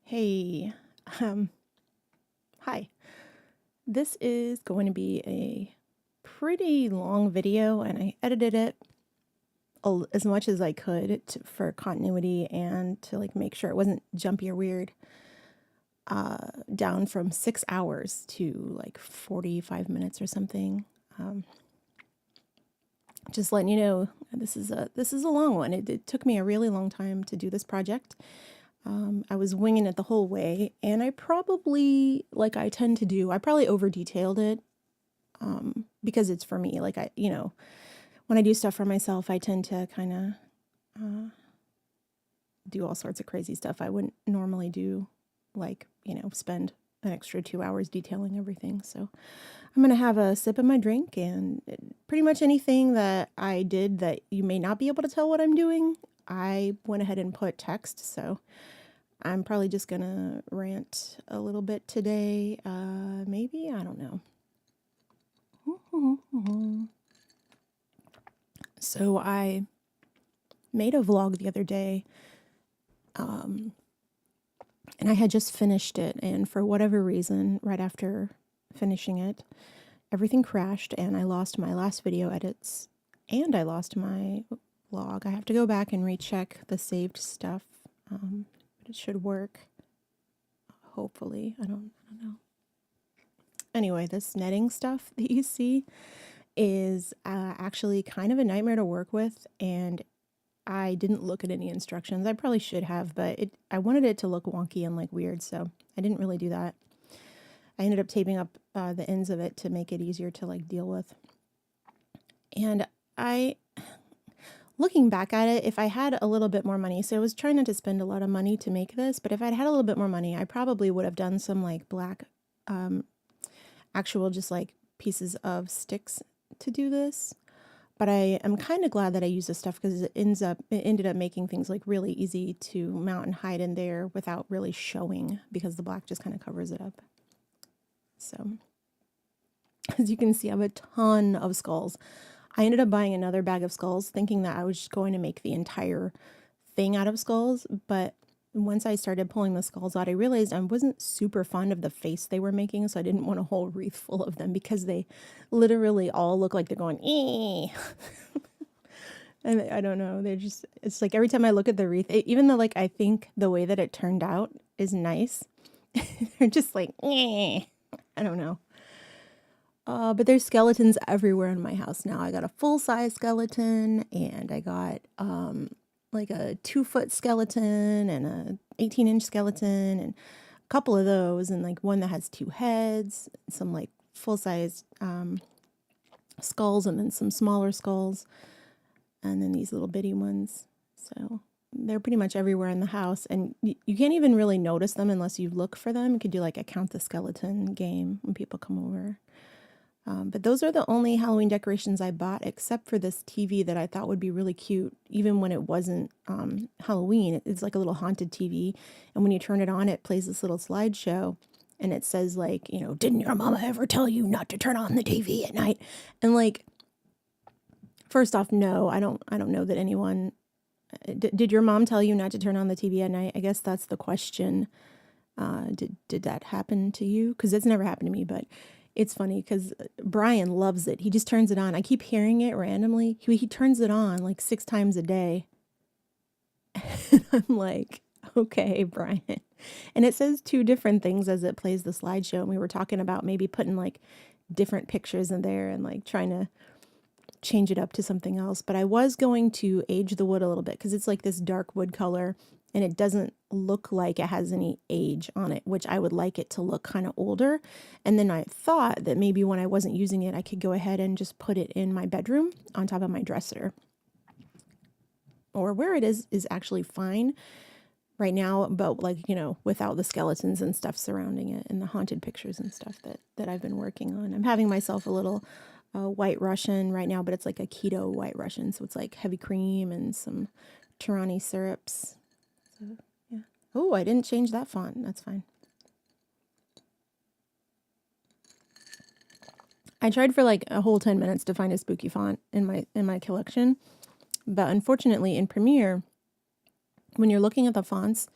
Hey, um, hi. This is going to be a pretty long video, and I edited it as much as I could for continuity and to like make sure it wasn't jumpy or weird. Down from 6 hours to like 45 minutes or something. Just letting you know, this is a long one. It took me a really long time to do this project. I was winging it the whole way, and I probably, like I tend to do, I probably over detailed it because it's for me. Like when I do stuff for myself, I tend to kind of do all sorts of crazy stuff I wouldn't normally do, like, spend an extra 2 hours detailing everything. So I'm going to have a sip of my drink, and pretty much anything that I did that you may not be able to tell what I'm doing, I went ahead and put text. So I'm probably just gonna rant a little bit today. Maybe, I don't know. So I made a vlog the other day, and I had just finished it, and for whatever reason, right after finishing it, everything crashed, and I lost my last video edits, and I lost my vlog. I have to go back and recheck the saved stuff, but it should work. Hopefully, I don't know. Anyway, this netting stuff that you see is actually kind of a nightmare to work with, and I didn't look at any instructions. I probably should have, but I wanted it to look wonky and like weird, so I didn't really do that. I ended up taping up the ends of it to make it easier to like deal with. And looking back at it, if I had a little bit more money, so I was trying not to spend a lot of money to make this, but if I'd had a little bit more money, I probably would have done some like black, actual just like pieces of sticks to do this. But I am kind of glad that I used this stuff because it ended up making things like really easy to mount and hide in there without really showing, because the black just kind of covers it up. So as you can see, I have a ton of skulls. I ended up buying another bag of skulls thinking that I was just going to make the entire thing out of skulls, but once I started pulling the skulls out, I realized I wasn't super fond of the face they were making, so I didn't want a whole wreath full of them because they literally all look like they're going, ee. And I don't know, it's like every time I look at the wreath, even though like I think the way that it turned out is nice, they're just like, eh. I don't know. But there's skeletons everywhere in my house now. I got a full-size skeleton, and I got like a 2-foot skeleton and a 18-inch skeleton, and a couple of those, and like one that has 2 heads, some like full-size skulls, and then some smaller skulls, and then these little bitty ones. So they're pretty much everywhere in the house, and you can't even really notice them unless you look for them. You could do like a count the skeleton game when people come over. But those are the only Halloween decorations I bought, except for this TV that I thought would be really cute, even when it wasn't Halloween. It's like a little haunted TV, and when you turn it on, it plays this little slideshow, and it says like, didn't your mama ever tell you not to turn on the TV at night? And like, first off, no, I don't know that anyone did your mom tell you not to turn on the TV at night? I guess that's the question. Did that happen to you? Because it's never happened to me, but it's funny because Brian loves it. He just turns it on. I keep hearing it randomly. He turns it on like 6 times a day. And I'm like, okay, Brian. And it says 2 different things as it plays the slideshow. And we were talking about maybe putting like different pictures in there and like trying to change it up to something else. But I was going to age the wood a little bit because it's like this dark wood color, and it doesn't look like it has any age on it, which I would like it to look kind of older. And then I thought that maybe when I wasn't using it, I could go ahead and just put it in my bedroom on top of my dresser. Or where it is actually fine right now, but like, without the skeletons and stuff surrounding it and the haunted pictures and stuff that I've been working on. I'm having myself a little White Russian right now, but it's like a keto White Russian. So it's like heavy cream and some Tirani syrups. So, yeah. Oh, I didn't change that font. That's fine. I tried for like a whole 10 minutes to find a spooky font in my collection, but unfortunately in Premiere, when you're looking at the fonts,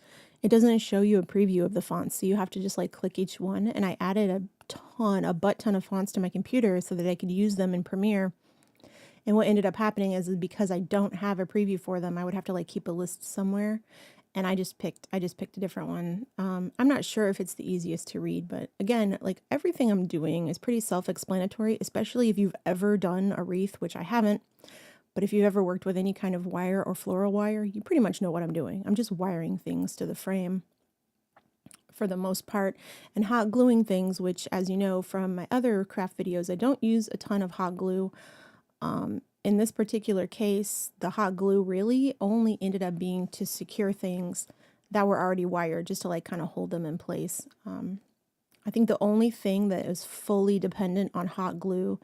it doesn't show you a preview of the fonts. So you have to just like click each one. And I added a butt ton of fonts to my computer so that I could use them in Premiere. And what ended up happening is because I don't have a preview for them, I would have to like keep a list somewhere. And I just picked a different one. I'm not sure if it's the easiest to read, but again, like everything I'm doing is pretty self-explanatory, especially if you've ever done a wreath, which I haven't. But if you've ever worked with any kind of wire or floral wire, you pretty much know what I'm doing. I'm just wiring things to the frame for the most part, and hot gluing things, which, as you know from my other craft videos, I don't use a ton of hot glue. In this particular case, the hot glue really only ended up being to secure things that were already wired, just to like kind of hold them in place. I think the only thing that is fully dependent on hot glue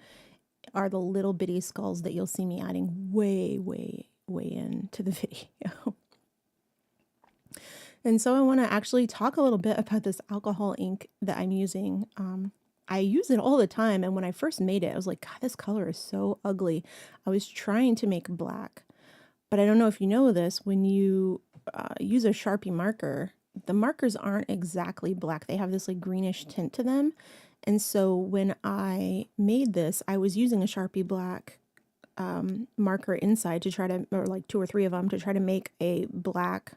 are the little bitty skulls that you'll see me adding way into the video. And so I want to actually talk a little bit about this alcohol ink that I'm using. I use it all the time, and when I first made it, I was like, God, this color is so ugly. I was trying to make black, but I don't know if you know this, when you use a Sharpie marker, the markers aren't exactly black. They have this like greenish tint to them. And so when I made this, I was using a Sharpie black marker inside to try to, or like 2 or 3 of them, to try to make a black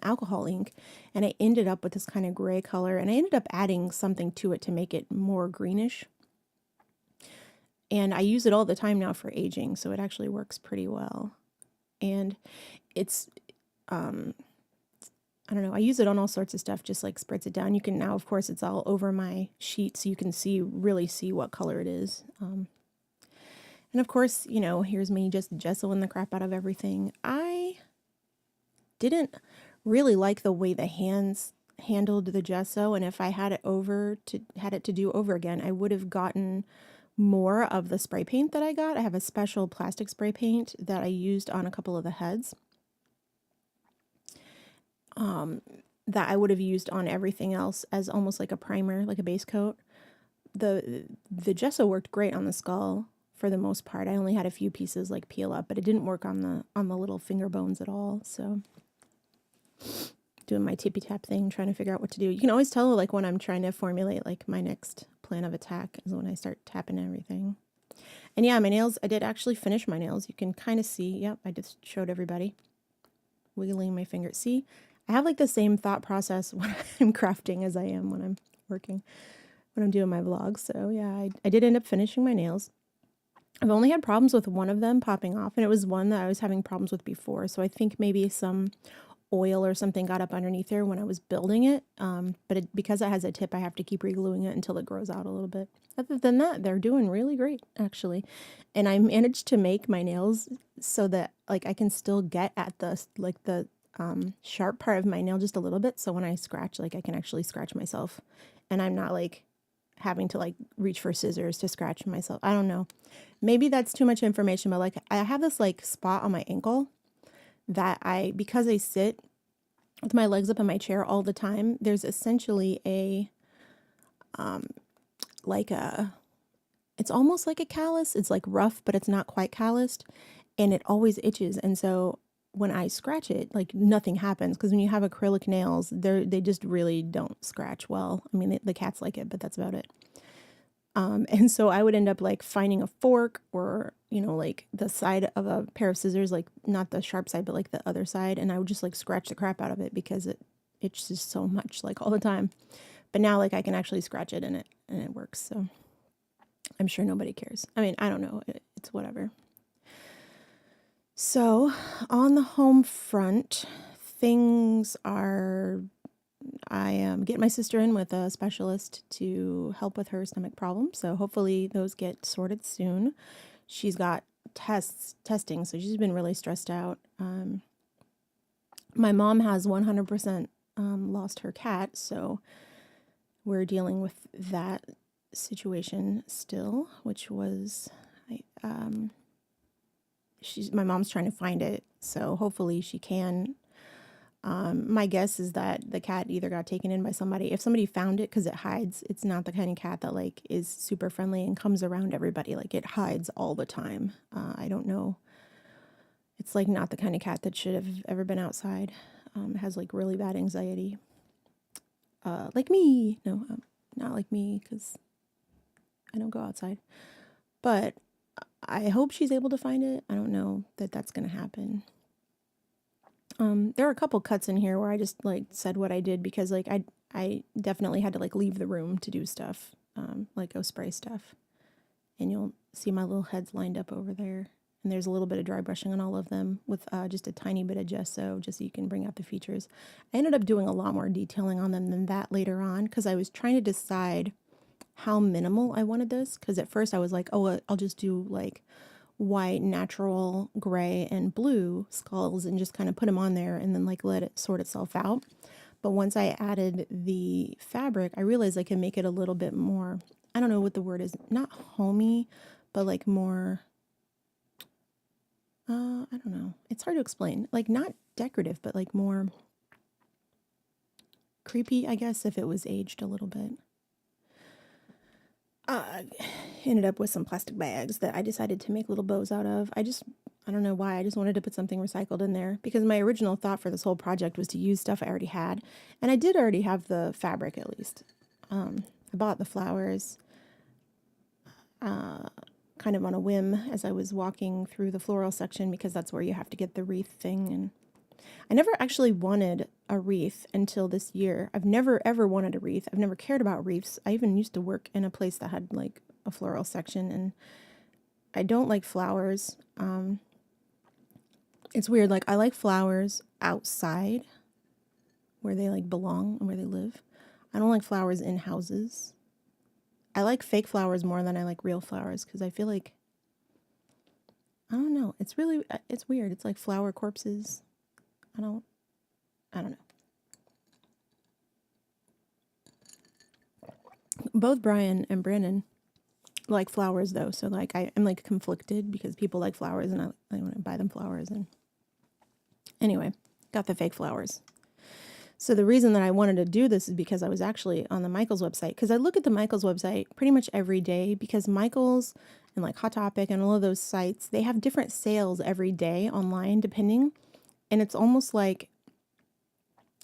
alcohol ink, and I ended up with this kind of gray color, and I ended up adding something to it to make it more greenish. And I use it all the time now for aging, so it actually works pretty well. And it's I don't know, I use it on all sorts of stuff, just like spritz it down. You can now, of course, it's all over my sheet, so you can really see what color it is. And of course, you know, here's me just gessoing the crap out of everything. I didn't really like the way the hands handled the gesso, and if I had it to do over again, I would have gotten more of the spray paint that I got. I have a special plastic spray paint that I used on a couple of the heads that I would have used on everything else as almost like a primer, like a base coat. The gesso worked great on the skull for the most part. I only had a few pieces like peel up, but it didn't work on the little finger bones at all. So doing my tippy tap thing, trying to figure out what to do. You can always tell like when I'm trying to formulate like my next plan of attack is when I start tapping everything. And yeah, my nails, I did actually finish my nails. You can kind of see, yep, I just showed everybody. Wiggling my fingers. See, I have like the same thought process when I'm crafting as I am when I'm working, when I'm doing my vlogs. So yeah, I did end up finishing my nails. I've only had problems with one of them popping off, and it was one that I was having problems with before. So I think maybe some oil or something got up underneath there when I was building it. But because it has a tip, I have to keep re-gluing it until it grows out a little bit. Other than that, they're doing really great, actually. And I managed to make my nails so that like I can still get at the sharp part of my nail just a little bit. So when I scratch, like I can actually scratch myself, and I'm not like having to like reach for scissors to scratch myself. I don't know. Maybe that's too much information, but like I have this like spot on my ankle that because I sit with my legs up in my chair all the time, there's essentially it's almost like a callus. It's like rough, but it's not quite calloused, and it always itches. And so when I scratch it, like nothing happens, because when you have acrylic nails, they just really don't scratch well. I mean, the cats like it, but that's about it. And so I would end up like finding a fork or, you know, like the side of a pair of scissors, like not the sharp side, but like the other side. And I would just like scratch the crap out of it because it's just so much like all the time. But now like I can actually scratch it and it works. So I'm sure nobody cares. I mean, I don't know. It's whatever. So on the home front, things are, I am getting my sister in with a specialist to help with her stomach problems. So hopefully those get sorted soon. She's got testing, so she's been really stressed out. My mom has 100% lost her cat, so we're dealing with that situation still, which was, my mom's trying to find it, so hopefully she can. My guess is that the cat either got taken in by somebody. If somebody found it, because it hides, it's not the kind of cat that like is super friendly and comes around everybody. Like it hides all the time. I don't know. It's like not the kind of cat that should have ever been outside. has like really bad anxiety. Like me. No, not like me because I don't go outside. But I hope she's able to find it. I don't know that that's going to happen. There are a couple cuts in here where I just like said what I did because like I definitely had to like leave the room to do stuff, like go spray stuff. And you'll see my little heads lined up over there. And there's a little bit of dry brushing on all of them with just a tiny bit of gesso just so you can bring out the features. I ended up doing a lot more detailing on them than that later on because I was trying to decide how minimal I wanted this. Because at first I was like, oh, I'll just do like white, natural, gray, and blue skulls and just kind of put them on there and then like let it sort itself out. But once I added the fabric, I realized I can make it a little bit more, I don't know what the word is, not homey, but like more, I don't know. It's hard to explain. Like not decorative, but like more creepy, I guess, if it was aged a little bit. Ended up with some plastic bags that I decided to make little bows out of. I don't know why, I just wanted to put something recycled in there because my original thought for this whole project was to use stuff I already had. And I did already have the fabric at least. I bought the flowers kind of on a whim as I was walking through the floral section because that's where you have to get the wreath thing. And I never actually wanted a wreath until this year. I've never ever wanted a wreath. I've never cared about wreaths. I even used to work in a place that had like a floral section and I don't like flowers. It's weird. Like I like flowers outside where they like belong and where they live. I don't like flowers in houses. I like fake flowers more than I like real flowers because I feel like, I don't know. It's weird. It's like flower corpses. I don't know. Both Brian and Brandon like flowers though, so like I'm like conflicted because people like flowers and I want to buy them flowers. And anyway, got the fake flowers. So the reason that I wanted to do this is because I was actually on the Michaels website, because I look at the Michaels website pretty much every day because Michaels and like Hot Topic and all of those sites, they have different sales every day online depending. And it's almost like,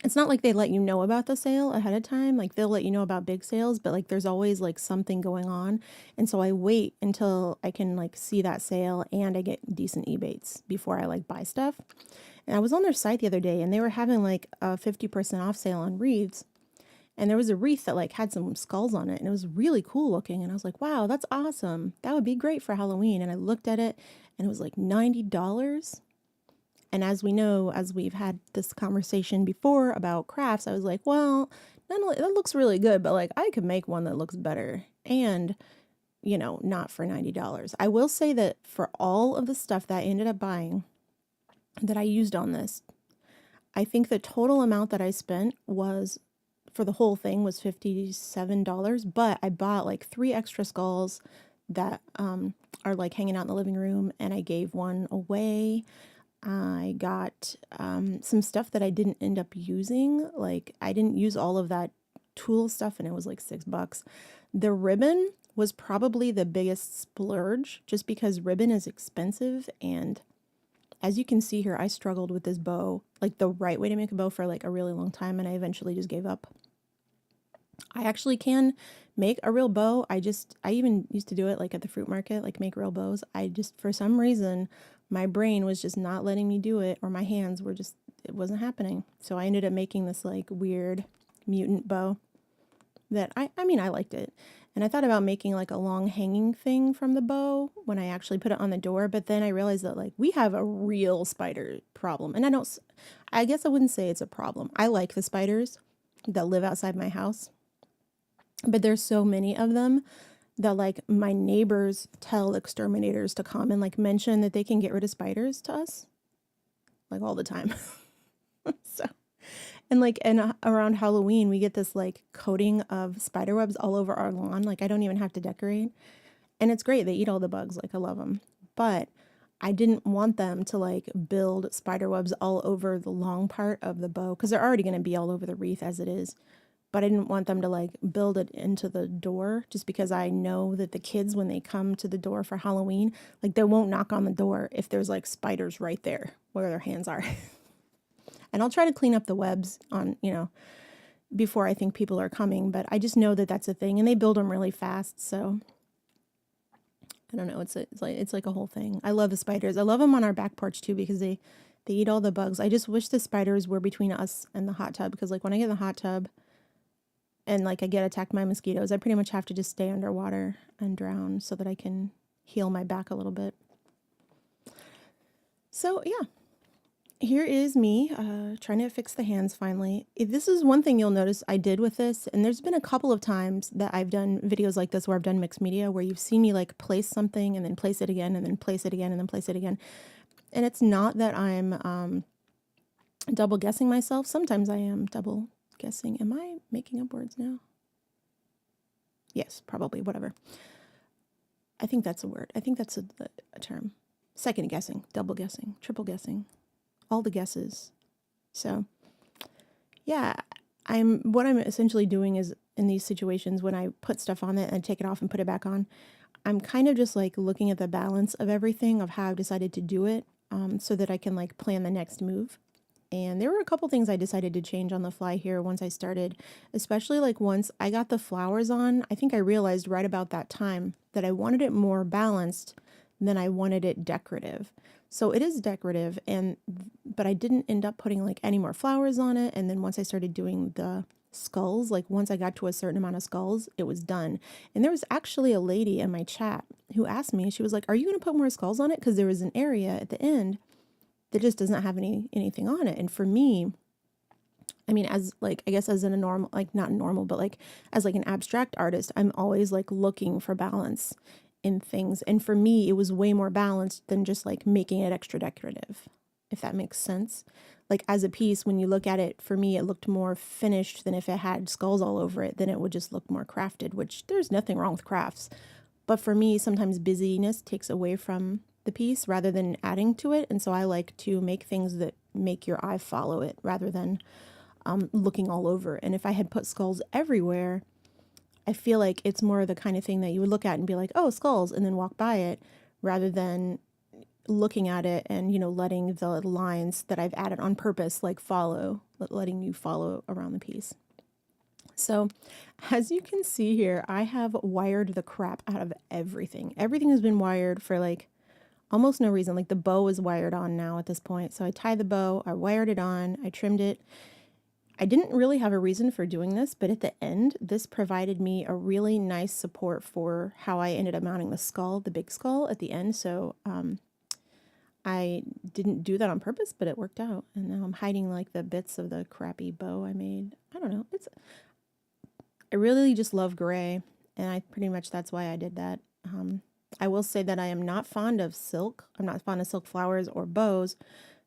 it's not like they let you know about the sale ahead of time. Like they'll let you know about big sales, but like there's always like something going on. And so I wait until I can like see that sale and I get decent Ebates before I like buy stuff. And I was on their site the other day and they were having like a 50% off sale on wreaths. And there was a wreath that like had some skulls on it and it was really cool looking. And I was like, wow, that's awesome. That would be great for Halloween. And I looked at it and it was like $90. And as we know, as we've had this conversation before about crafts, I was like, well, not only, that looks really good, but like I could make one that looks better and, you know, not for $90. I will say that for all of the stuff that I ended up buying that I used on this, I think the total amount that I spent was, for the whole thing, was $57, but I bought like 3 extra skulls that are like hanging out in the living room and I gave one away. I got some stuff that I didn't end up using. Like I didn't use all of that tool stuff and it was like $6. The ribbon was probably the biggest splurge just because ribbon is expensive. And as you can see here, I struggled with this bow, like the right way to make a bow, for like a really long time. And I eventually just gave up. I actually can make a real bow. I even used to do it like at the fruit market, like make real bows. For some reason, my brain was just not letting me do it, or my hands were just, it wasn't happening. So I ended up making this like weird mutant bow that I liked it. And I thought about making like a long hanging thing from the bow when I actually put it on the door. But then I realized that like we have a real spider problem. And I guess I wouldn't say it's a problem. I like the spiders that live outside my house. But there's so many of them that like my neighbors tell exterminators to come and like mention that they can get rid of spiders to us like all the time. So, and around Halloween, we get this like coating of spider webs all over our lawn. Like I don't even have to decorate. And it's great. They eat all the bugs. Like I love them. But I didn't want them to like build spider webs all over the long part of the bow because they're already going to be all over the wreath as it is. But I didn't want them to like build it into the door just because I know that the kids, when they come to the door for Halloween, like they won't knock on the door if there's like spiders right there where their hands are. And I'll try to clean up the webs on, before I think people are coming, but I just know that that's a thing, and they build them really fast. So I don't know. It's like a whole thing. I love the spiders. I love them on our back porch too because they eat all the bugs. I just wish the spiders were between us and the hot tub because like when I get in the hot tub and like I get attacked by mosquitoes, I pretty much have to just stay underwater and drown so that I can heal my back a little bit. So yeah, here is me trying to fix the hands finally. This is one thing you'll notice I did with this, and there's been a couple of times that I've done videos like this where I've done mixed media where you've seen me like place something and then place it again and then place it again and then place it again. And it's not that I'm double guessing myself. Sometimes I am double guessing. Am I making up words now? Yes, probably, whatever. I think that's a word. I think that's a term. Second guessing, double guessing, triple guessing, all the guesses. So yeah, what I'm essentially doing is in these situations when I put stuff on it and take it off and put it back on, I'm kind of just like looking at the balance of everything of how I've decided to do it so that I can like plan the next move. And there were a couple things I decided to change on the fly here once I started, especially like once I got the flowers on. I think I realized right about that time that I wanted it more balanced than I wanted it decorative. So it is decorative, but I didn't end up putting like any more flowers on it. And then once I started doing the skulls, like once I got to a certain amount of skulls, it was done. And there was actually a lady in my chat who asked me, she was like, are you going to put more skulls on it? Because there was an area at the end that just doesn't have anything on it. And for me, I mean, as like, I guess as in a normal, like not normal, but like as like an abstract artist, I'm always like looking for balance in things. And for me, it was way more balanced than just like making it extra decorative, if that makes sense. Like as a piece, when you look at it, for me, it looked more finished than if it had skulls all over it, then it would just look more crafted, which there's nothing wrong with crafts. But for me, sometimes busyness takes away from the piece rather than adding to it. And so I like to make things that make your eye follow it rather than looking all over. And if I had put skulls everywhere, I feel like it's more the kind of thing that you would look at and be like, oh, skulls, and then walk by it rather than looking at it and, letting the lines that I've added on purpose, like letting you follow around the piece. So as you can see here, I have wired the crap out of everything. Everything has been wired for like almost no reason. Like the bow is wired on now at this point. So I tied the bow, I wired it on, I trimmed it. I didn't really have a reason for doing this, but at the end, this provided me a really nice support for how I ended up mounting the skull, the big skull at the end. So I didn't do that on purpose, but it worked out. And now I'm hiding like the bits of the crappy bow I made. I don't know. I really just love gray, and that's why I did that. I will say that I am not fond of silk. I'm not fond of silk flowers or bows,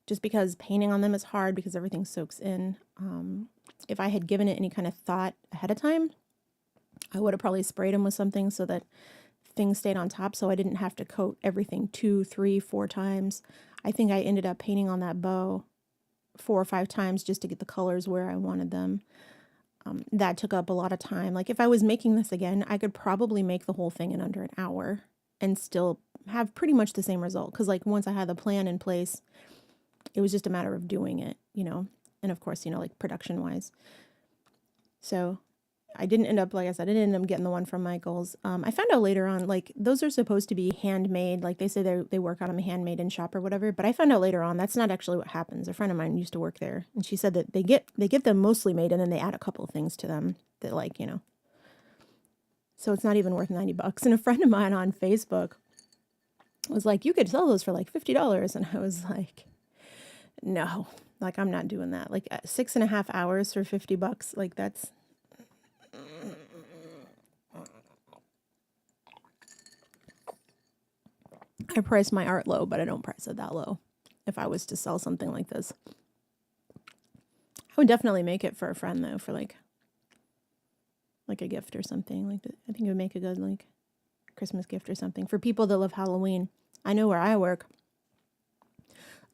just because painting on them is hard because everything soaks in. If I had given it any kind of thought ahead of time, I would have probably sprayed them with something so that things stayed on top so I didn't have to coat everything 2, 3, 4 times. I think I ended up painting on that bow 4 or 5 times just to get the colors where I wanted them. That took up a lot of time. Like if I was making this again, I could probably make the whole thing in under an hour and still have pretty much the same result. Because like once I had the plan in place, it was just a matter of doing it, and of course, like production wise. So I didn't end up, like I said, I didn't end up getting the one from Michael's. I found out later on, like those are supposed to be handmade. Like they say they work on them handmade in shop or whatever. But I found out later on that's not actually what happens. A friend of mine used to work there, and she said that they get them mostly made, and then they add a couple of things to them that like So it's not even worth $90. And a friend of mine on Facebook was like, "You could sell those for like $50," and I was like, "No, like I'm not doing that. Like 6.5 hours for $50, like that's." I price my art low, but I don't price it that low. If I was to sell something like this, I would definitely make it for a friend though, for like a gift or something like that. I think it would make a good like Christmas gift or something for people that love Halloween. I know where I work,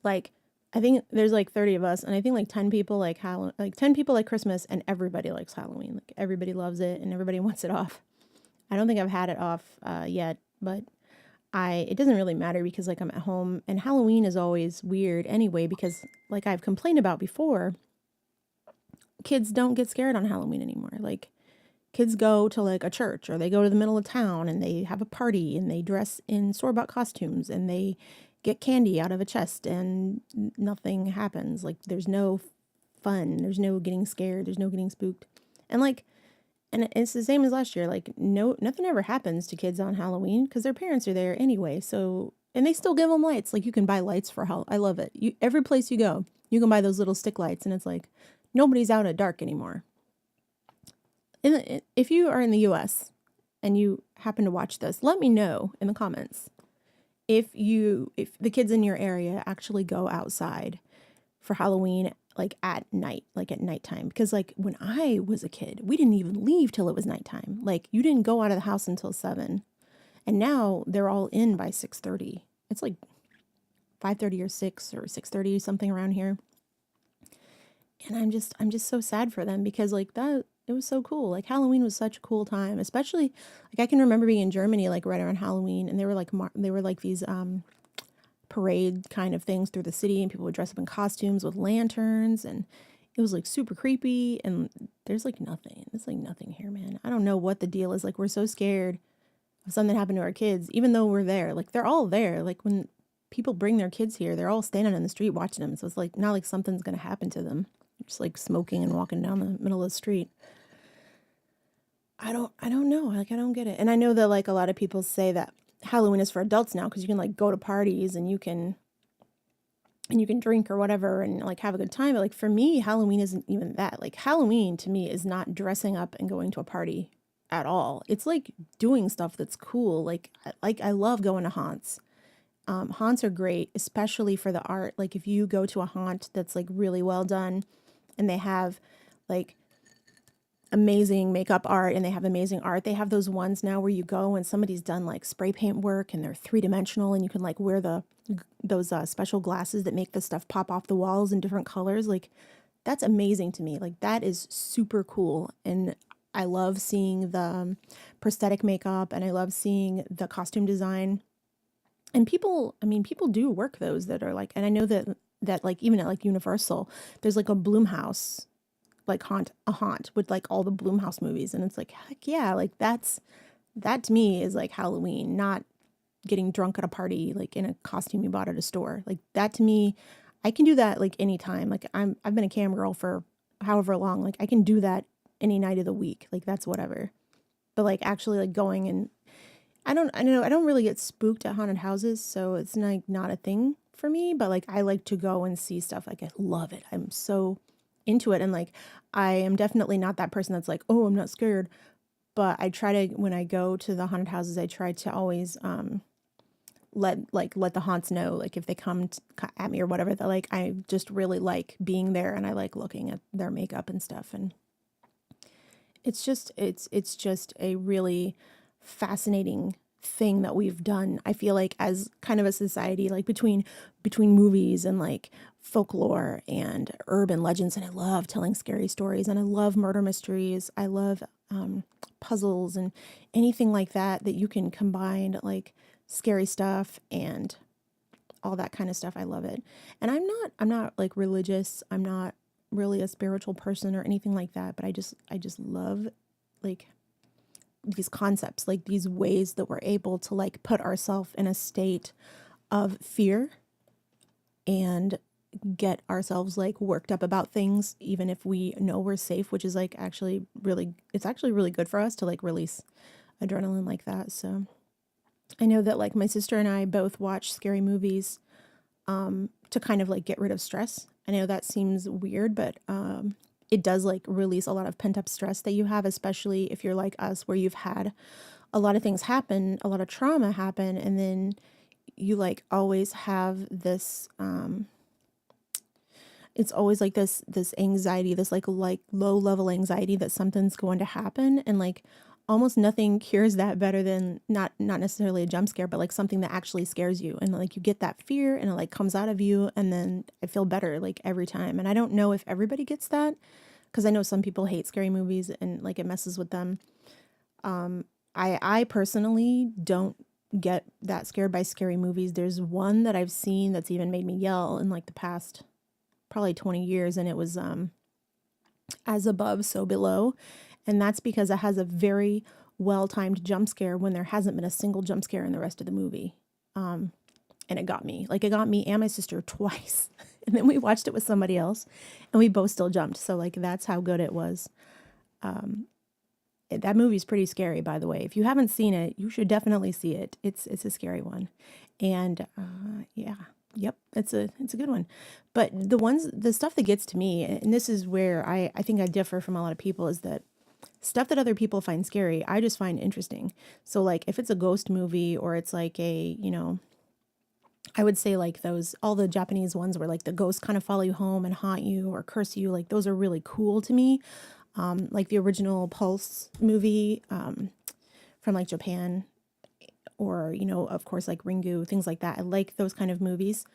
like I think there's like 30 of us, and I think like 10 people like 10 people like Christmas, and everybody likes Halloween. Like everybody loves it and everybody wants it off. I don't think I've had it off yet, but it doesn't really matter because like I'm at home, and Halloween is always weird anyway because like I've complained about before, kids don't get scared on Halloween anymore. Like kids go to like a church or they go to the middle of town and they have a party and they dress in store-bought costumes and they get candy out of a chest and nothing happens. Like there's no fun, there's no getting scared, there's no getting spooked. And like and it's the same as last year. Like nothing ever happens to kids on Halloween because their parents are there anyway. So and they still give them lights. Like you can buy lights for hell. I love it. Every place you go, you can buy those little stick lights, and it's like nobody's out at dark anymore. If you are in the U.S. and you happen to watch this, let me know in the comments if the kids in your area actually go outside for Halloween like at night, like at nighttime. Because like when I was a kid, we didn't even leave till it was nighttime. Like you didn't go out of the house until 7. And now they're all in by 6:30. It's like 5:30 or 6 or 6:30, something around here. And I'm just so sad for them because like that it was so cool. Like Halloween was such a cool time, especially like I can remember being in Germany like right around Halloween, and they were like these parade kind of things through the city, and people would dress up in costumes with lanterns, and it was like super creepy. And there's like nothing here, man. I don't know what the deal is. Like we're so scared of something happened to our kids, even though we're there. Like they're all there. Like when people bring their kids here, they're all standing in the street watching them. So it's like not like something's gonna happen to them. Just like smoking and walking down the middle of the street. I don't know. Like I don't get it. And I know that like a lot of people say that Halloween is for adults now because you can like go to parties and you can drink or whatever and like have a good time. But like for me, Halloween isn't even that. Like Halloween to me is not dressing up and going to a party at all. It's like doing stuff that's cool. Like I love going to haunts. Haunts are great, especially for the art. Like if you go to a haunt that's like really well done and they have like amazing makeup art and they have amazing art. They have those ones now where you go and somebody's done like spray paint work and they're 3-dimensional and you can like wear those special glasses that make the stuff pop off the walls in different colors. Like that's amazing to me. Like that is super cool. And I love seeing the prosthetic makeup and I love seeing the costume design. And people, I mean, people do work those that are like, and I know that like even at like Universal, there's like a Bloomhouse like a haunt with like all the Bloomhouse movies, and it's like heck yeah, like that to me is like Halloween, not getting drunk at a party like in a costume you bought at a store. Like that to me, I can do that like anytime. Like I've been a cam girl for however long. Like I can do that any night of the week. Like that's whatever. But like actually like going and I don't really get spooked at haunted houses, so it's like not a thing for me, but like I like to go and see stuff. Like I love it. I'm so into it, and like I am definitely not that person that's like, "Oh, I'm not scared." But I try to when I go to the haunted houses, I try to always let the haunts know like if they come at me or whatever that like I just really like being there and I like looking at their makeup and stuff, and it's just a really fascinating thing that we've done. I feel like as kind of a society, like between movies and like folklore and urban legends, and I love telling scary stories and I love murder mysteries. I love puzzles and anything like that that you can combine like scary stuff and all that kind of stuff. I love it. And I'm not like religious. I'm not really a spiritual person or anything like that, but I just love like these concepts, like these ways that we're able to like put ourselves in a state of fear and get ourselves like worked up about things even if we know we're safe, which is like it's actually really good for us to like release adrenaline like that. So I know that like my sister and I both watch scary movies to kind of like get rid of stress. I know that seems weird, but it does like release a lot of pent up stress that you have, especially if you're like us, where you've had a lot of things happen, a lot of trauma happen, and then you like always have this, it's always like this anxiety, this like low level anxiety that something's going to happen, and like almost nothing cures that better than not necessarily a jump scare, but like something that actually scares you. And like you get that fear and it like comes out of you, and then I feel better like every time. And I don't know if everybody gets that because I know some people hate scary movies and like it messes with them. I personally don't get that scared by scary movies. There's one that I've seen that's even made me yell in like the past probably 20 years, and it was As Above, So Below. And that's because it has a very well-timed jump scare when there hasn't been a single jump scare in the rest of the movie. And it got me. Like, it got me and my sister twice. And then we watched it with somebody else, and we both still jumped. So, like, that's how good it was. That movie's pretty scary, by the way. If you haven't seen it, you should definitely see it. It's a scary one. And, yeah. Yep, it's a good one. But the stuff that gets to me, and this is where I think I differ from a lot of people, is that stuff that other people find scary, I just find interesting. So, like, if it's a ghost movie, or it's like a, I would say like all the Japanese ones where like the ghosts kind of follow you home and haunt you or curse you, like those are really cool to me. Like the original Pulse movie from like Japan, or, of course, like Ringu, things like that. I like those kind of movies.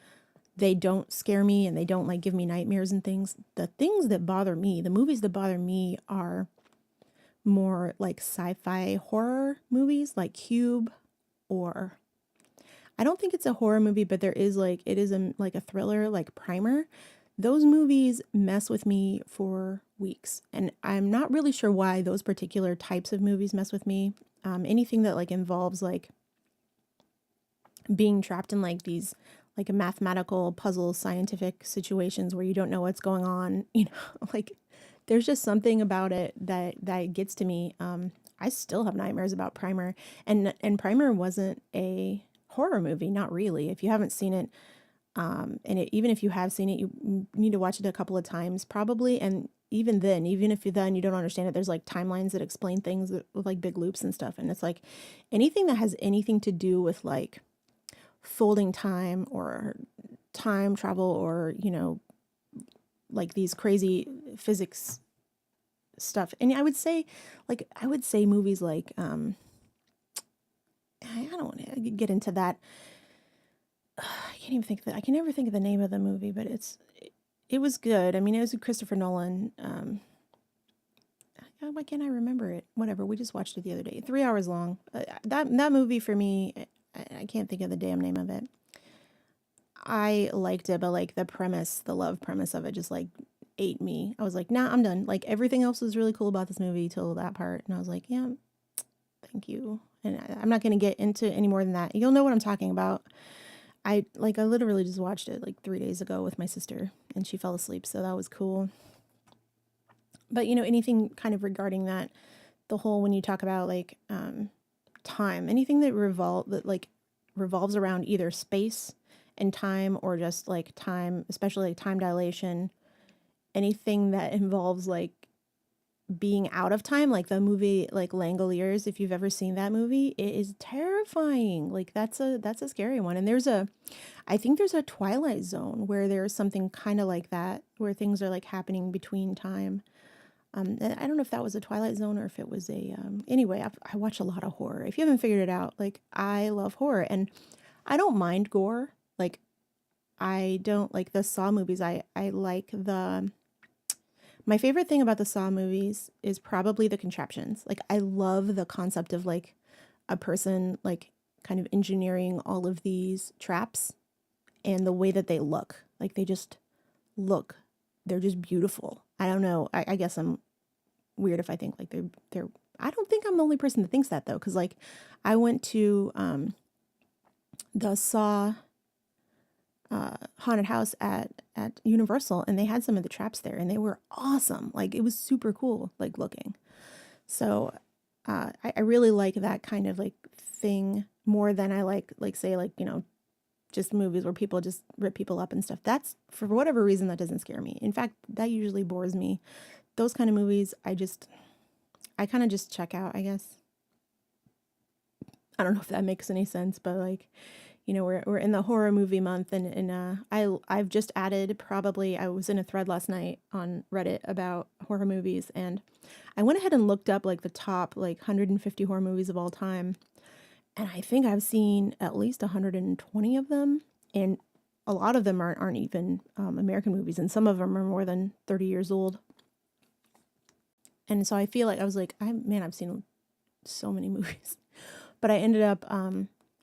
They don't scare me, and they don't like give me nightmares and things. The things that bother me, the movies that bother me, are more like sci-fi horror movies like Cube, or I don't think it's a horror movie, but it is like a thriller like Primer. Those movies mess with me for weeks, and I'm not really sure why those particular types of movies mess with me. Anything that like involves like being trapped in like these like a mathematical puzzle scientific situations where you don't know what's going on, like there's just something about it that gets to me. I still have nightmares about Primer, and Primer wasn't a horror movie, not really. If you haven't seen it, even if you have seen it, you need to watch it a couple of times probably. And even then, even if you don't understand it, there's like timelines that explain things with like big loops and stuff. And it's like anything that has anything to do with like folding time or time travel, or like these crazy physics stuff. And I would say movies like I don't want to get into that. I can't even think of that. I can never think of the name of the movie, but it was good. I mean, it was Christopher Nolan. Why can't I remember it? Whatever. We just watched it the other day. 3 hours long. That movie for me, I can't think of the damn name of it. I liked it, but like the love premise of it just like ate me. I was like, nah, I'm done. Like everything else was really cool about this movie till that part. And I was like, yeah, thank you. And I'm not going to get into any more than that. You'll know what I'm talking about. I literally just watched it like 3 days ago with my sister, and she fell asleep. So that was cool. But anything kind of regarding that, when you talk about like, time, anything that revolves around either space and time, or just like time, especially like time dilation, anything that involves like being out of time, like the movie like Langoliers, if you've ever seen that movie, it is terrifying. Like that's a scary one. And I think there's a Twilight Zone where there's something kind of like that, where things are like happening between time. And I don't know if that was a Twilight Zone or if it was anyway, I watch a lot of horror. If you haven't figured it out, like I love horror, and I don't mind gore. Like I don't like the Saw movies. I like my favorite thing about the Saw movies is probably the contraptions. Like I love the concept of like a person like kind of engineering all of these traps, and the way that they look. Like they just they're just beautiful. I don't know. I guess I'm weird if I think like they're I don't think I'm the only person that thinks that though, because like I went to the Saw haunted house at Universal, and they had some of the traps there, and they were awesome. Like it was super cool, like looking. So I really like that kind of like thing more than I like say like just movies where people just rip people up and stuff. That's, for whatever reason, that doesn't scare me. In fact, that usually bores me. Those kind of movies, I kind of just check out, I guess. I don't know if that makes any sense, but like, we're in the horror movie month, and I've just added, probably, I was in a thread last night on Reddit about horror movies, and I went ahead and looked up like the top like 150 horror movies of all time. And I think I've seen at least 120 of them, and a lot of them aren't even American movies, and some of them are more than 30 years old. And so I feel like I was like, I've seen so many movies, but I ended up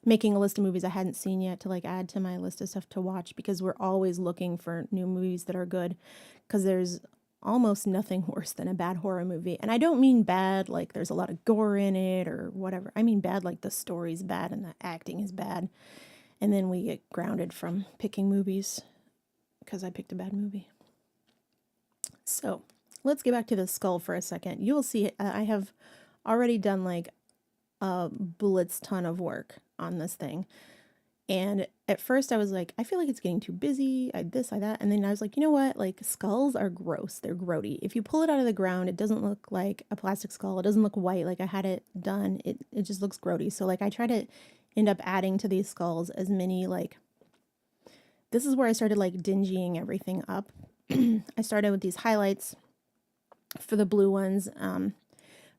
making a list of movies I hadn't seen yet to like add to my list of stuff to watch, because we're always looking for new movies that are good, because there's almost nothing worse than a bad horror movie. And I don't mean bad like there's a lot of gore in it or whatever. I mean bad like the story's bad and the acting is bad. And then we get grounded from picking movies because I picked a bad movie. So let's get back to the skull for a second. You will see I have already done like a blitz ton of work on this thing. And at first I was like, I feel like it's getting too busy. I this, I that. And then I was like, you know what? Like skulls are gross. They're grody. If you pull it out of the ground, it doesn't look like a plastic skull. It doesn't look white like I had it done. It just looks grody. So like I try to end up adding to these skulls as many like, this is where I started like dingying everything up. I started with these highlights for the blue ones.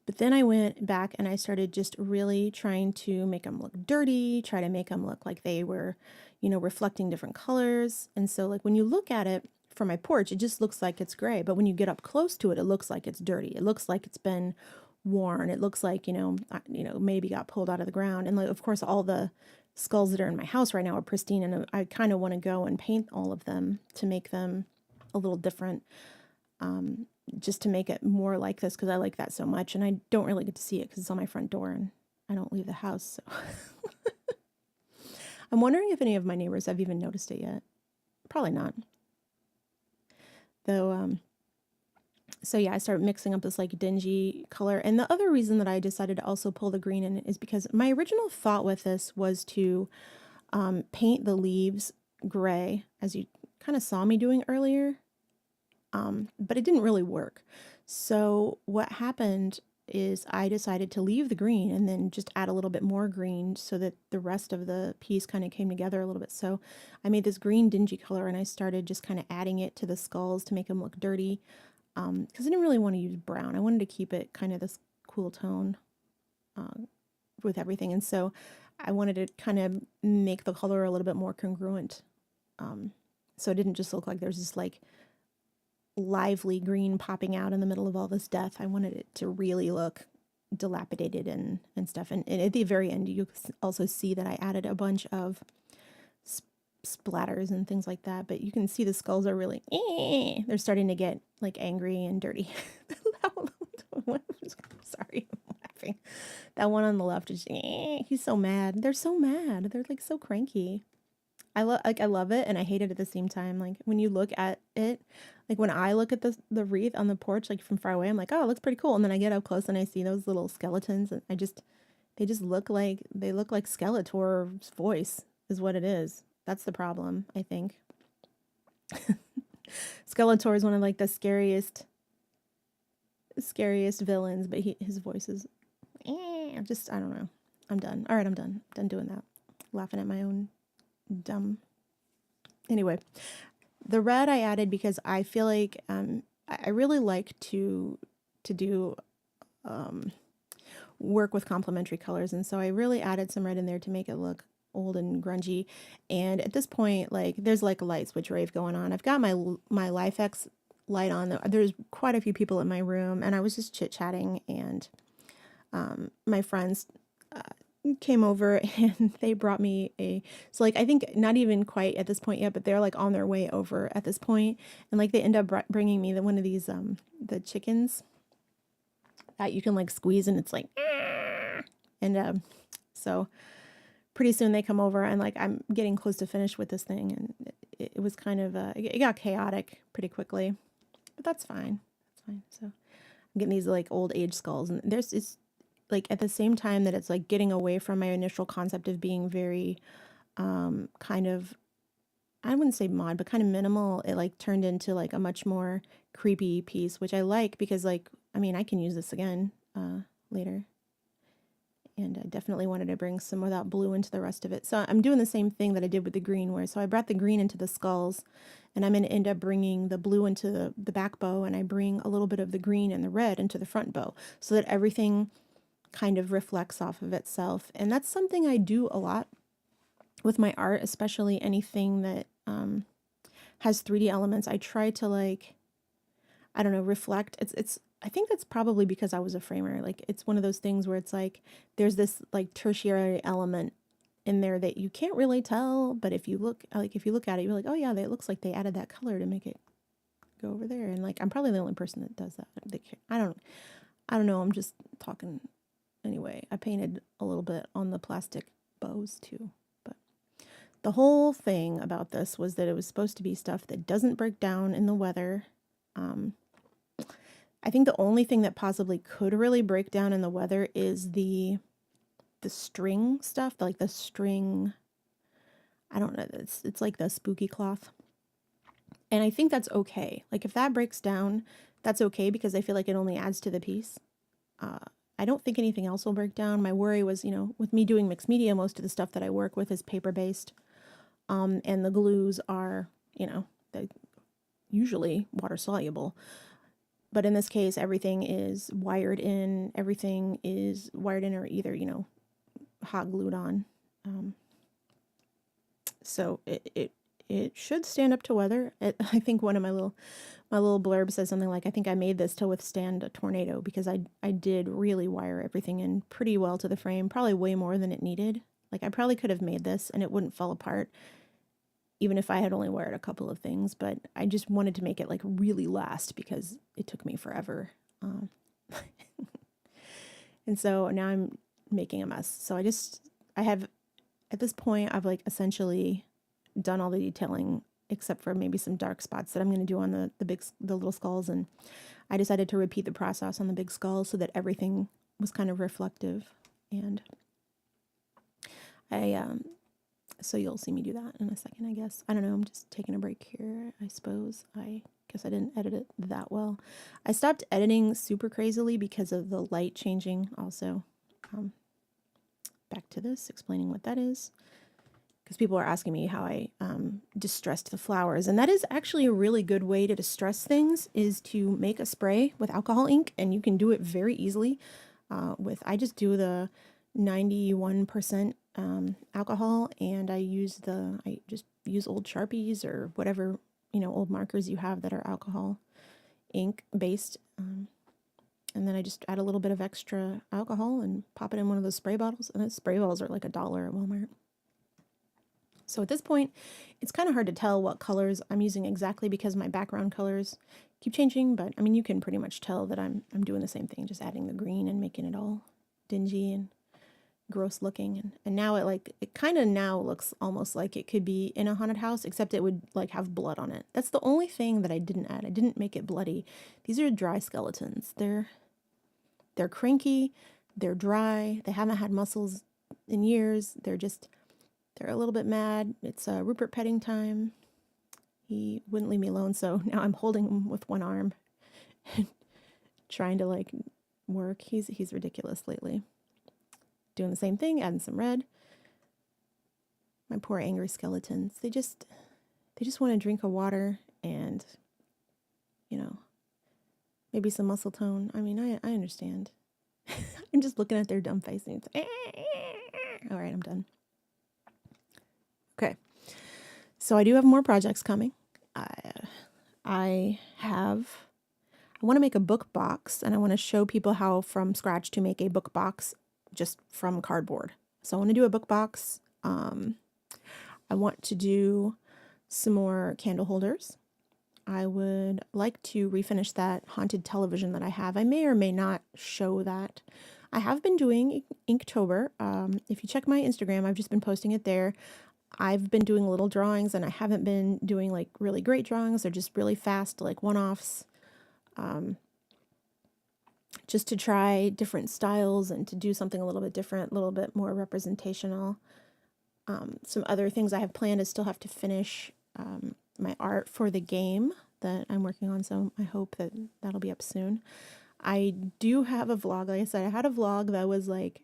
But then I went back and I started just really trying to make them look dirty, try to make them look like they were, reflecting different colors. And so like when you look at it from my porch, it just looks like it's gray. But when you get up close to it, it looks like it's dirty. It looks like it's been worn. It looks like, maybe got pulled out of the ground. And like, of course, all the skulls that are in my house right now are pristine. And I kind of want to go and paint all of them to make them a little different. Just to make it more like this, because I like that so much, and I don't really get to see it because it's on my front door and I don't leave the house. So I'm wondering if any of my neighbors have even noticed it yet. Probably not. Though, so yeah, I started mixing up this like dingy color. And the other reason that I decided to also pull the green in is because my original thought with this was to paint the leaves gray, as you kind of saw me doing earlier. But it didn't really work. So what happened is I decided to leave the green and then just add a little bit more green so that the rest of the piece kind of came together a little bit. So I made this green dingy color and I started just kind of adding it to the skulls to make them look dirty. Because I didn't really want to use brown. I wanted to keep it kind of this cool tone with everything. And so I wanted to kind of make the color a little bit more congruent. So it didn't just look like there's this like lively green popping out in the middle of all this death. I wanted it to really look dilapidated and stuff. And at the very end, you also see that I added a bunch of splatters and things like that. But you can see the skulls are really, they're starting to get like angry and dirty. Sorry, I'm laughing. That one on the left is, he's so mad. They're so mad. They're like so cranky. I love it and I hate it at the same time. Like when you look at it, like when I look at the wreath on the porch, like from far away, I'm like, oh, it looks pretty cool. And then I get up close and I see those little skeletons, and they just look like Skeletor's voice is what it is. That's the problem, I think. Skeletor is one of like the scariest villains, but his voice is, I don't know. I'm done. All right, I'm done. Done doing that. Laughing at my own dumb. Anyway, the red I added because I feel like I really like to do work with complementary colors, and so I really added some red in there to make it look old and grungy. And at this point, like there's like a light switch rave going on. I've got my LifeX light on. There's quite a few people in my room, and I was just chit-chatting, and my friends came over and they brought me so like I think not even quite at this point yet, but they're like on their way over at this point, and like they end up bringing me one of these the chickens that you can like squeeze and it's like and so pretty soon they come over and like I'm getting close to finish with this thing, and it was kind of it got chaotic pretty quickly, but that's fine. So I'm getting these like old age skulls, and there's this like at the same time that it's like getting away from my initial concept of being very kind of, I wouldn't say mod, but kind of minimal, it like turned into like a much more creepy piece, which I like because like, I mean, I can use this again later. And I definitely wanted to bring some of that blue into the rest of it. So I'm doing the same thing that I did with the green, where so I brought the green into the skulls, and I'm going to end up bringing the blue into the back bow, and I bring a little bit of the green and the red into the front bow so that everything kind of reflects off of itself. And that's something I do a lot with my art, especially anything that has 3D elements. I try to like, I don't know, reflect. I think that's probably because I was a framer. Like it's one of those things where it's like there's this like tertiary element in there that you can't really tell, but if you look at it, you're like, oh yeah, it looks like they added that color to make it go over there. And like, I'm probably the only person that does that. I don't know. I'm just talking anyway. I painted a little bit on the plastic bows too, but the whole thing about this was that it was supposed to be stuff that doesn't break down in the weather. I think the only thing that possibly could really break down in the weather is the string stuff, like the string, I don't know, it's like the spooky cloth. And I think that's okay. Like if that breaks down, that's okay because I feel like it only adds to the piece. I don't think anything else will break down. My worry was, with me doing mixed media, most of the stuff that I work with is paper based. And the glues are, they're usually water soluble. But in this case, everything is wired in. Everything is wired in or either, hot glued on. So it should stand up to weather. I think one of my little blurb says something like, I think I made this to withstand a tornado because I did really wire everything in pretty well to the frame, probably way more than it needed. Like I probably could have made this and it wouldn't fall apart even if I had only wired a couple of things, but I just wanted to make it like really last because it took me forever. And so now I'm making a mess. So I have, at this point, I've like essentially done all the detailing except for maybe some dark spots that I'm going to do on the little skulls. And I decided to repeat the process on the big skulls so that everything was kind of reflective. And so you'll see me do that in a second, I guess. I don't know, I'm just taking a break here, I suppose. I guess I didn't edit it that well. I stopped editing super crazily because of the light changing also. Back to this, explaining what that is. Because people are asking me how I distressed the flowers. And that is actually a really good way to distress things, is to make a spray with alcohol ink. And you can do it very easily I just do the 91% alcohol, and I just use old Sharpies or whatever, old markers you have that are alcohol ink based. And then I just add a little bit of extra alcohol and pop it in one of those spray bottles. And the spray bottles are like $1 at Walmart. So at this point, it's kind of hard to tell what colors I'm using exactly because my background colors keep changing. But I mean, you can pretty much tell that I'm doing the same thing, just adding the green and making it all dingy and gross looking. And now it kind of now looks almost like it could be in a haunted house, except it would like have blood on it. That's the only thing that I didn't add. I didn't make it bloody. These are dry skeletons. They're cranky, they're dry, they haven't had muscles in years. They're a little bit mad. It's Rupert petting time. He wouldn't leave me alone, so now I'm holding him with one arm and trying to like work. He's ridiculous lately. Doing the same thing, adding some red. My poor angry skeletons. They just want a drink of water and, maybe some muscle tone. I mean, I understand. I'm just looking at their dumb face and it's all right, I'm done. Okay. So I do have more projects coming. I want to make a book box, and I want to show people how from scratch to make a book box just from cardboard. So I want to do a book box. I want to do some more candle holders. I would like to refinish that haunted television that I have. I may or may not show that. I have been doing Inktober. If you check my Instagram, I've just been posting it there. I've been doing little drawings, and I haven't been doing like really great drawings. They're just really fast, like one-offs. Just to try different styles and to do something a little bit different, a little bit more representational. Some other things I have planned is still have to finish my art for the game that I'm working on, so I hope that that'll be up soon. I do have a vlog. Like I said, I had a vlog that was like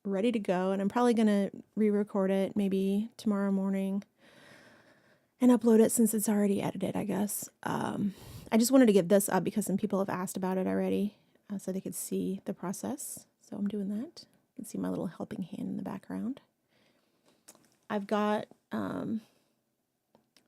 ready to go, and I'm probably gonna re-record it maybe tomorrow morning and upload it since it's already edited, I guess. I just wanted to get this up because some people have asked about it already, so they could see the process. So I'm doing that. You can see my little helping hand in the background. I've got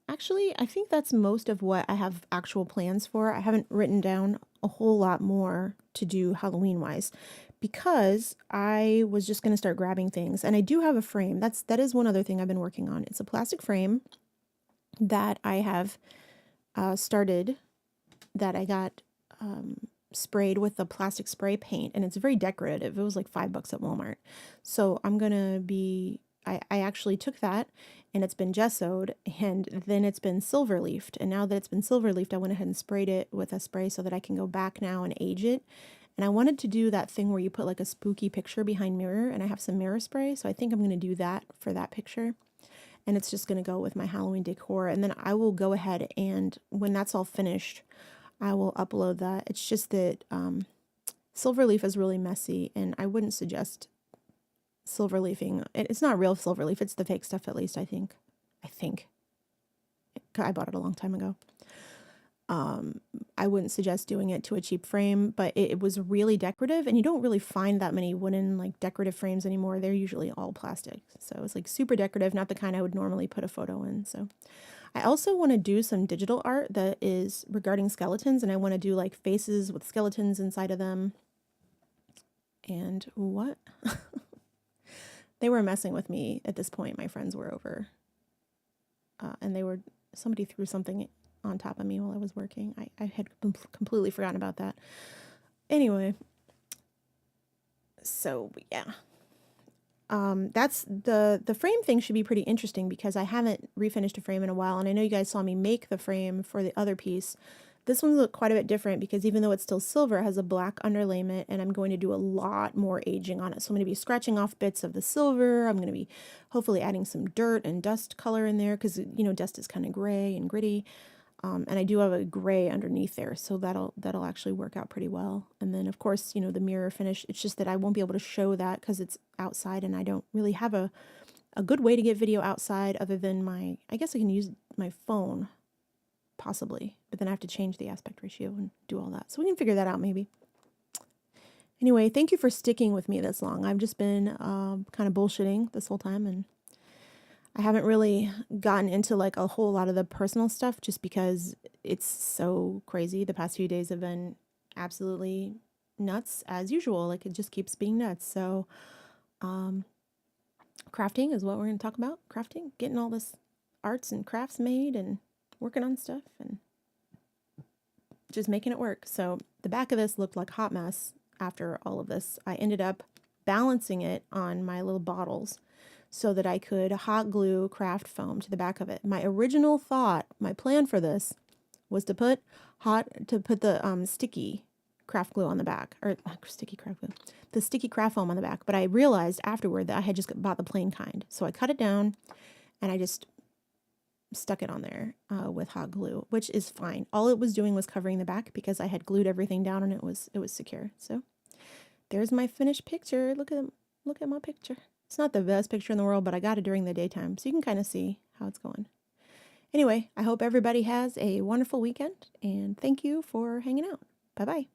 actually, I think that's most of what I have actual plans for. I haven't written down a whole lot more to do Halloween-wise. because I was just going to start grabbing things, and I do have a frame. That is one other thing I've been working on. It's a plastic frame that I have started, that I got sprayed with the plastic spray paint, and it's very decorative. It was like $5 at Walmart. So I'm gonna be, I actually took that, and it's been gessoed, and then it's been silver leafed. And now that it's been silver leafed, I went ahead and sprayed it with a spray so that I can go back now and age it. And I wanted to do that thing where you put like a spooky picture behind mirror, and I have some mirror spray, so I think I'm gonna do that for that picture. And it's just gonna go with my Halloween decor. And then I will go ahead, and when that's all finished, I will upload that. It's just that Silverleaf is really messy, and I wouldn't suggest silver leafing. It's not real silver leaf. It's the fake stuff, at least, I think. I bought it a long time ago. I wouldn't suggest doing it to a cheap frame, but it was really decorative, and you don't really find that many wooden, like, decorative frames anymore. They're usually all plastic. So it's like super decorative, not the kind I would normally put a photo in. So I also want to do some digital art that is regarding skeletons, and I want to do like faces with skeletons inside of them. And what? They were messing with me at this point. My friends were over, and somebody threw something on top of me while I was working. I had completely forgotten about that. Anyway, so yeah. That's the frame thing should be pretty interesting because I haven't refinished a frame in a while, and I know you guys saw me make the frame for the other piece. This one's look quite a bit different because even though it's still silver, it has a black underlayment, and I'm going to do a lot more aging on it. So I'm going to be scratching off bits of the silver. I'm going to be hopefully adding some dirt and dust color in there because, you know, dust is kind of gray and gritty. And I do have a gray underneath there, so that'll actually work out pretty well. And then, of course, you know, the mirror finish, it's just that I won't be able to show that because it's outside, and I don't really have a good way to get video outside other than I guess I can use my phone, possibly, but then I have to change the aspect ratio and do all that. So we can figure that out maybe. Anyway, thank you for sticking with me this long. I've just been kind of bullshitting this whole time, and I haven't really gotten into like a whole lot of the personal stuff just because it's so crazy. The past few days have been absolutely nuts as usual. Like it just keeps being nuts. So crafting is what we're going to talk about. Crafting, getting all this arts and crafts made and working on stuff and just making it work. So the back of this looked like a hot mess after all of this. I ended up balancing it on my little bottles so that I could hot glue craft foam to the back of it. My original thought, my plan for this was to put the sticky craft glue on the back, or sticky craft glue, the sticky craft foam on the back. But I realized afterward that I had just bought the plain kind. So I cut it down and I just stuck it on there with hot glue, which is fine. All it was doing was covering the back because I had glued everything down and it was secure. So there's my finished picture. Look at my picture. It's not the best picture in the world, but I got it during the daytime, so you can kind of see how it's going. Anyway, I hope everybody has a wonderful weekend, and thank you for hanging out. Bye-bye.